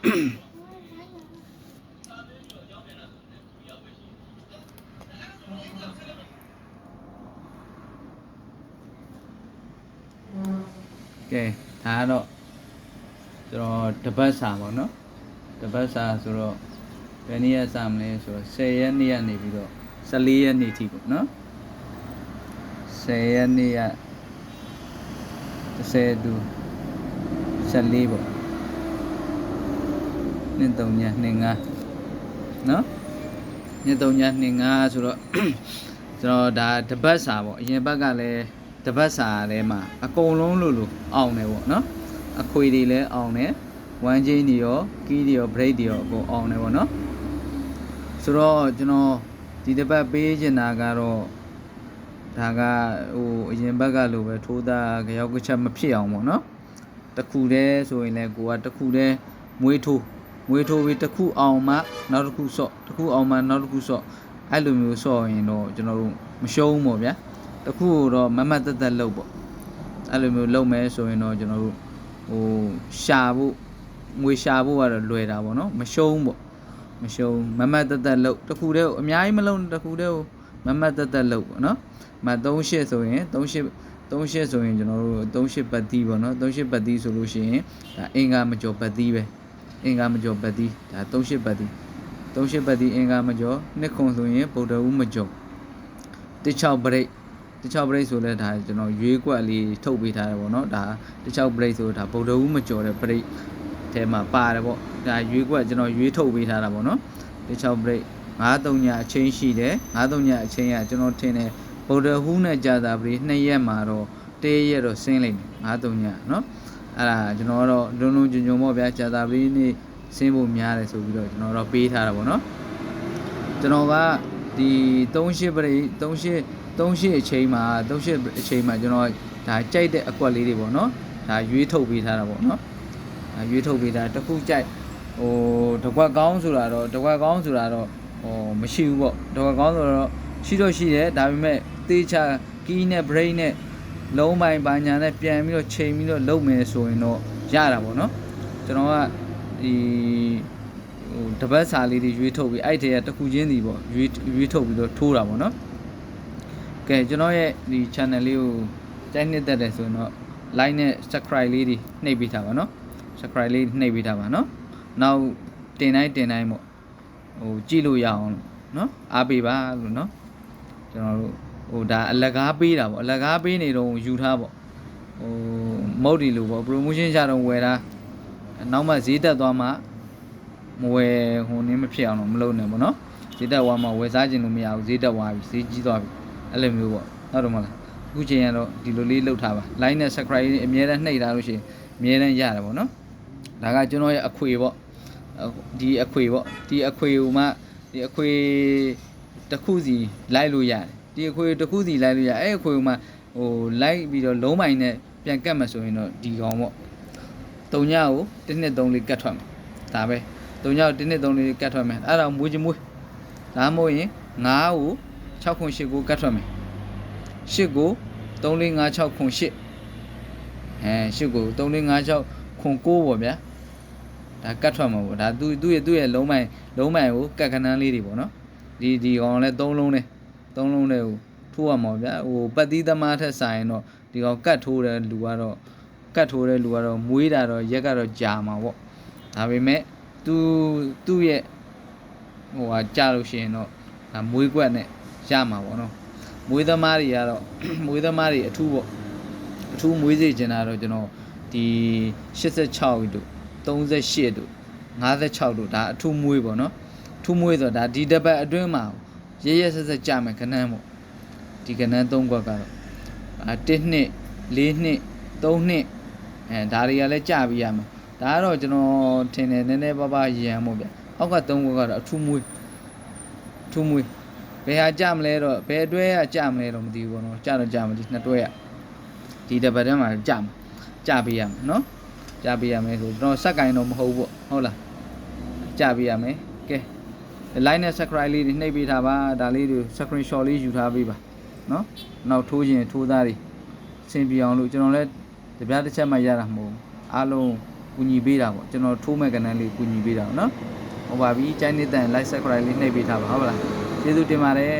ကဲဒါကတော့ကျွန်တော်တပတ်စာပေါ့နော်တပတ်စာဆိုတော့ဘယ်နေ့ရစာမလဲဆိုတော့10ရက်နေ့ကနေပြီးတော့14ရက်နေ့ထိပေါ့နော်10ရက်နေ့က10တူ14ပေါ့နှစ်3ည2 5နော်နှစ်3ည2 5ဆိုတော့ကျွန်တော်ဒါတပတ်စာပေါ့အရင်ဘက်ကလည်းတပတ်စာထဲမှာအကုန်လုံးလို့အောင်တယ်ပေါ့နော်အခွေတွေလည်းအောင်တယ်ဝမ်းချင်းတွေရောကီးတွေရော break တွေရောအကုန်အောင်တယ်ပေါ့နော်ဆိုတော့ကျွန်တော်ဒီတပတ်ပေးချင်တာကတော့ဒါကဟိုအရင်ဘက်ကလိုပဲထိုးသားကြောက်ကချက်မဖြစ်အောင်ပေါ့နော်တခုတည်းဆိုရင်လည်းကိုကတခုတည်းမွေးထိုးပြီးတခုအောင်မှနောက်တစ်ခုစော့တခုအောင်မှနောက်တစ်ခုစော့အဲ့လိုမျိုးစော့ရင်တော့ကျွန်တော်တို့မရှုံးဘူးပေါ့ဗျာတခုတော့မမတ်တက်လုပ်ပေါ့အဲ့လိုမျိုးလုပ်မယ်ဆိုရင်တော့ကျွန်တော်တို့ဟိုရှာဖို့ငွေရှာဖို့ကတော့လွယ်တာပေါ့နော်မရှုံးပေါ့မရှုံးမမတ်တက်လုပ်တခုတည်းအများကြီးမလုပ်တခုတည်းမမတ်တက်လုပ်ပေါ့နော်မ38ဆိုရင်38ဆိုရင်ကျွန်တော်တို့38ပတ်တီးပေါ့နော်38ပတ်တီးဆိုလို့ရှိရင်ဒါအင်္ဂါမကျော်ပတ်တီးပဲအင်္ဂါမကျော်ပတ်တီးဒါ38ပတ်တီး38ပတ်တီးအင်္ဂါမကျော်နှစ်ခုဆိုရင်ဗုဒ္ဓဦးမကျော်16ပရိတ်16 break ဆိုလဲဒါကျွန်တော်ရွေးကွက်လေးထုတ်ပေးထားတယ်ပေါ့နော်ဒါ16 break ဆိုဒါဗုဒ္ဓဦးမကျော်တဲ့ break ထဲမှာပါတယ်ပေါ့ဒါရွေးကွက်ကျွန်တော်ရွေးထုတ်ပေးထားတာပေါ့နော်16 break 9-3 ညအချင်းရှိတယ်9-3 ညအချင်းကကျွန်တော်ထင်တယ်ဗုဒ္ဓဟူးနဲ့ကြာတာပရိ2ရက်မှာတော့1ရက်တော့ဆင်းလိမ့်မယ်9-3 ညနော်အဲ့ဒါကျွန်တော်တော့လုံးကြုံပေါ့ဗျာကြာတာပရိနေ့ဆင်းဖို့များတယ်ဆိုပြီးတော့ကျွန်တော်တော့ပေးထားတာပေါ့နော်ကျွန်တော်ကဒီ38 break 38အချိန်မှာ38အချိန်မှာကျွန်တော်ဒါကြိုက်တဲ့အကွက်လေးတွေပေါ့နော်ဒါရွေးထုတ်ပေးထားတာပေါ့နော်ဒါရွေးထုတ်ပေးတာတစ်ခုကြိုက်ဟိုတကွက်ကောင်းဆိုတာတော့ဟိုမရှိဘူးပေါ့တကွက်ကောင်းဆိုတော့ရှိတယ်ဒါပေမဲ့တေးချကီးနဲ့ brain နဲ့လုံးပိုင်းပါညာနဲ့ပြန်ပြီးတော့ချိန်ပြီးတော့လုပ်မယ်ဆိုရင်တော့ရတာပေါ့နော်ကျွန်တော်ကဒီဟိုတပတ်စာလေးတွေရွေးထုတ်ပြီးအဲ့ထဲကတစ်ခုချင်းစီပေါ့ရွေးထုတ်ပြီးတော့ထိုးတာပေါ့နော်ကဲကျွန်တော်ရဲ့ဒီ channel လေးကိုကြိုက်နှစ်သက်တယ်ဆိုရင်တော့ like နဲ့ subscribe လေးတွေနှိပ်ပေးထားပါနော် subscribe လေးနှိပ်ပေးထားပါနော်နောက်တင်တိုင်းပေါ့ဟိုကြည့်လို့ရအောင်နော်အားပေးပါလို့နော်ကျွန်တော်တို့ဟိုဒါအလကားပေးတာပေါ့အလကားပေးနေတော့ယူထားပေါ့ဟိုမုတ်ဒီလိုပေါ့ promotion ချတော့ဝယ်တာနောက်မှဈေးတက်သွားမှမဝယ်ဟိုနည်းမဖြစ်အောင်တော့မလုပ်နဲ့ပေါ့နော်ဈေးတက်သွားမှဝယ်စားခြင်းလို့မရဘူးဈေးတက်သွားပြီဈေးကြီးသွားပြီအဲ့လိုမျိုးပေါ့ဟုတ်တယ်မလားအခုချိန်ကတော့ဒီလိုလေးလှုပ်ထားပါ like နဲ့ subscribe အမြဲတမ်းနှိပ်ထားလို့ရှိရင်အမြဲတမ်းရတယ်ပေါ့နော်ဒါကကျွန်တော်ရဲ့အခွေပေါ့ဒီအခွေဟိုမှဒီအခွေတစ်ခုစီလိုက်လို့ရတယ်ဒီအခွေတစ်ခုစီလိုက်လို့ရအဲ့အခွေဟိုမှဟိုလိုက်ပြီးတော့လုံးမိုင်နဲ့ပြန်ကတ်မှဆိုရင်တော့ဒီကောင်ပေါ့3ညကို1နှစ်3လေးကတ်ထွက်မှာဒါပဲ3ညကို1နှစ်3လေးကတ်ထွက်မယ်အဲ့ဒါမွေးချင်မွေးဒါမှမဟုတ်ရင်9ကို6 8 9ကတ်ထွက်မယ်8ကို3 4 5 6 8 8ကို3 4 5 6 9ပေါ့ဗျာဒါကတ်ထွက်မှာပေါ့ဒါသူ့ရဲ့လုံးမိုင်ကိုကတ်ခဏန်းလေးတွေပေါ့နော်ဒီကောင်လည်း3လုံးနဲ့ကိုထိုးရမှာဗျာဟိုပတ်သီးသမားထက်ဆိုင်တော့ဒီကောင်ကတ်ထိုးတဲ့လူကတော့မွေးတာတော့ရက်ကတော့ကြာမှာပေါ့ဒါပေမဲ့သူ့ရဲ့ဟိုဟာကြာလို့ရှိရင်တော့ဒါမွေးကွက်နဲ့ရမှာပေါ့နော်မွေးသမားတွေကတော့မွေးသမားတွေအထူးပေါ့အထူးမွေးစေချင်တာတော့ကျွန်တော်ဒီ86တို့38တို့56တို့ဒါအထူးမွေးပေါ့နော်အထူးမွေးဆိုတော့ဒါဒီတစ်ပတ်အတွင်းမှာရဲဆက်ကြမယ်ခဏန်းပေါ့ဒီခဏန်း3ခွက်ကတော့1နှစ်4နှစ်3နှစ်ဒါတွေကလည်းကြပြီးရမယ်ဒါကတော့ကျွန်တော်ထင်တယ်နည်းနည်းပါးရံမို့ဗျအောက်က3ခွက်ကတော့အထူးမွေးဘယ်ဟာကြမလဲတော့ဘယ်အတွဲကကြမလဲတော့မသိဘူးပေါ့နော်ကြတော့ကြမှာဒီနှစ်တွဲကဒီတစ်ပတ်ထဲမှာကြပေးရမယ်နော်ကြပေးရမယ်ဆိုကျွန်တော်စက်ကင်တော့မဟုတ်ဘူးဟုတ်လားကြပေးရမယ်ကဲ like နဲ့ subscribe လေးတွေနှိပ်ပေးထားပါဒါလေးတွေ screenshot လေးယူထားပေးပါနော်နောက်ထိုးရင်ထိုးသားတွေအဆင်ပြေအောင်လို့ကျွန်တော်လည်းတပြားတစ်ချက်မှရတာမဟုတ်အားလုံး ကူညီပေးတာပေါ့ကျွန်တော်ထိုးမဲ့ကဏ္ဍလေးကူညီပေးတာပေါ့နော်ဟုတ်ပါပြီကျိုင်းနေတန် like subscribe လေးနှိပ်ပေးထားပါဟုတ်ပါလားကျေးဇူးတင်ပါတယ်